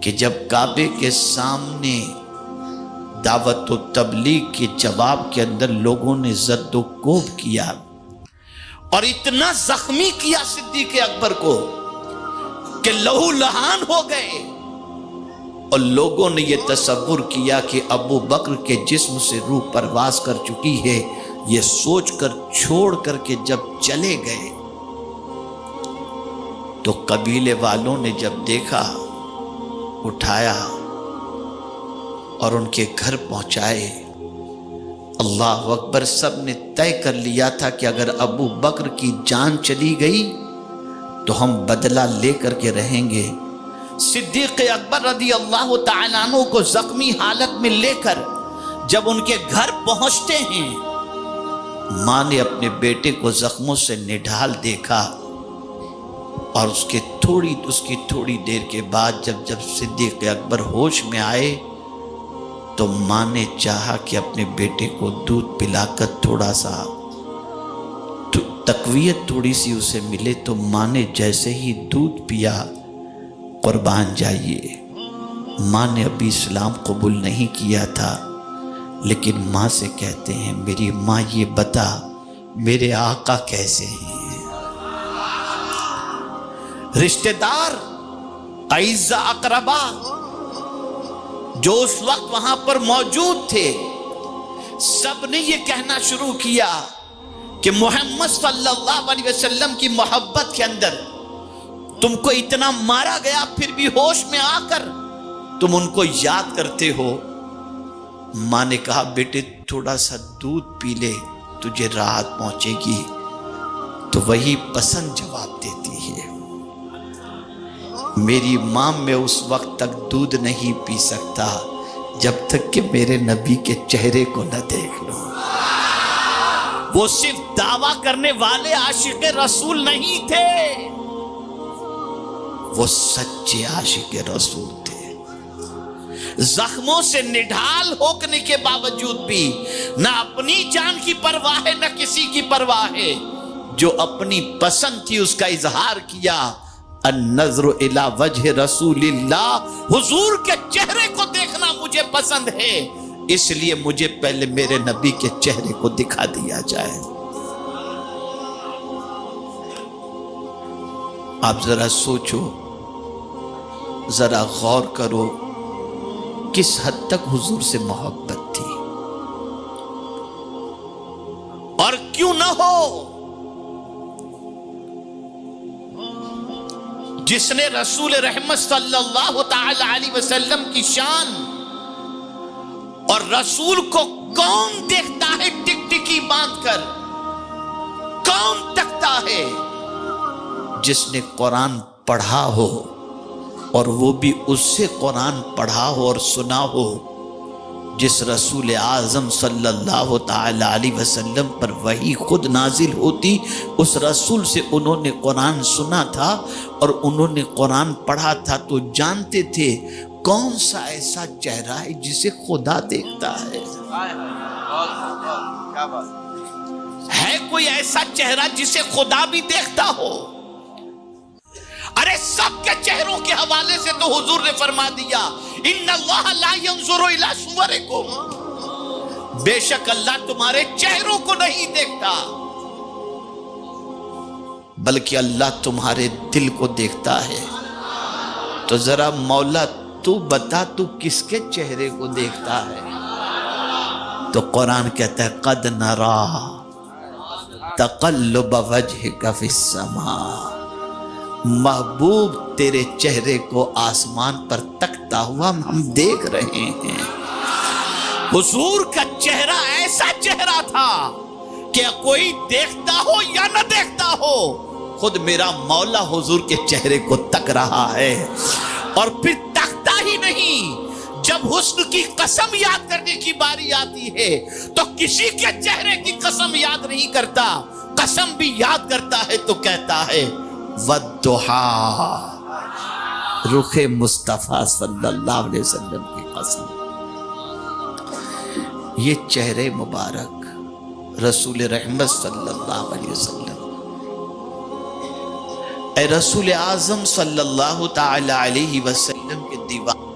کہ جب کعبے کے سامنے دعوت و تبلیغ کے جواب کے اندر لوگوں نے زد و کوب کیا اور اتنا زخمی کیا صدیق اکبر کو کہ لہو لہان ہو گئے، اور لوگوں نے یہ تصور کیا کہ ابو بکر کے جسم سے روح پرواز کر چکی ہے، یہ سوچ کر چھوڑ کر کے جب چلے گئے تو قبیلے والوں نے جب دیکھا، اٹھایا اور ان کے گھر پہنچائے۔ اللہ اکبر، سب نے طے کر لیا تھا کہ اگر ابو بکر کی جان چلی گئی تو ہم بدلہ لے کر کے رہیں گے۔ صدیق اکبر رضی اللہ تعالیٰ عنہ کو زخمی حالت میں لے کر جب ان کے گھر پہنچتے ہیں، ماں نے اپنے بیٹے کو زخموں سے نڈھال دیکھا، اور اس کی تھوڑی دیر کے بعد جب صدیق اکبر ہوش میں آئے تو ماں نے چاہا کہ اپنے بیٹے کو دودھ پلا کر تھوڑا سا تقویت تھوڑی سی اسے ملے، تو ماں نے جیسے ہی دودھ پیا، قربان جائیے، ماں نے ابھی اسلام قبول نہیں کیا تھا، لیکن ماں سے کہتے ہیں میری ماں یہ بتا میرے آقا کیسے ہیں؟ رشتہ دار، اعزا اقربا جو اس وقت وہاں پر موجود تھے، سب نے یہ کہنا شروع کیا کہ محمد صلی اللہ علیہ وسلم کی محبت کے اندر تم کو اتنا مارا گیا، پھر بھی ہوش میں آ کر تم ان کو یاد کرتے ہو۔ ماں نے کہا بیٹے تھوڑا سا دودھ پی لے، تجھے راحت پہنچے گی، تو وہی پسند جواب دیتی ہے۔ میری ماں میں اس وقت تک دودھ نہیں پی سکتا جب تک کہ میرے نبی کے چہرے کو نہ دیکھ لوں۔ وہ صرف دعویٰ کرنے والے عاشق رسول نہیں تھے، وہ سچے عاشق رسول تھے۔ زخموں سے نڈھال ہونے کے باوجود بھی نہ اپنی جان کی پرواہ ہے نہ کسی کی پرواہ ہے، جو اپنی پسند تھی اس کا اظہار کیا۔ النظر الی وجہ رسول اللہ، حضور کے چہرے کو دیکھنا مجھے پسند ہے، اس لیے مجھے پہلے میرے نبی کے چہرے کو دکھا دیا جائے۔ آپ ذرا سوچو، ذرا غور کرو، کس حد تک حضور سے محبت تھی، اور کیوں نہ ہو جس نے رسول رحمت صلی اللہ تعالی علیہ وسلم کی شان، اور رسول کو کون دیکھتا ہے ٹکٹکی باندھ کر، کون تکتا ہے؟ جس نے قرآن پڑھا ہو اور وہ بھی اس سے قرآن پڑھا ہو اور سنا ہو جس رسول اعظم صلی اللہ تعالی علیہ وسلم پر وحی خود نازل ہوتی، اس رسول سے انہوں نے قرآن سنا تھا اور انہوں نے قرآن پڑھا تھا، تو جانتے تھے کون سا ایسا چہرہ ہے جسے خدا دیکھتا ہے۔ ہے کوئی ایسا چہرہ جسے خدا بھی دیکھتا ہو؟ ارے سب کے چہروں کے حوالے سے تو حضور نے فرما دیا ان اللہ لا ينظر الى صورکم، بے شک اللہ تمہارے چہروں کو نہیں دیکھتا بلکہ اللہ تمہارے دل کو دیکھتا ہے۔ تو ذرا مولا تو بتا تو کس کے چہرے کو دیکھتا ہے؟ تو قرآن کہتا ہے قد نرا تقلب وجہک فی السماء، محبوب تیرے چہرے کو آسمان پر تکتا ہوا ہم دیکھ رہے ہیں۔ حضور کا چہرہ ایسا چہرہ تھا کہ کوئی دیکھتا ہو یا نہ دیکھتا ہو، خود میرا مولا حضور کے چہرے کو تک رہا ہے، اور پھر تکتا ہی نہیں، جب حسن کی قسم یاد کرنے کی باری آتی ہے تو کسی کے چہرے کی قسم یاد نہیں کرتا، قسم بھی یاد کرتا ہے تو کہتا ہے والضحیٰ، رخ مصطفیٰ صلی اللہ علیہ وسلم کی قسم۔ یہ چہرے مبارک رسول رحمت صلی اللہ علیہ وسلم، اے رسول اعظم صلی اللہ تعالی علیہ وسلم کے دیوانہ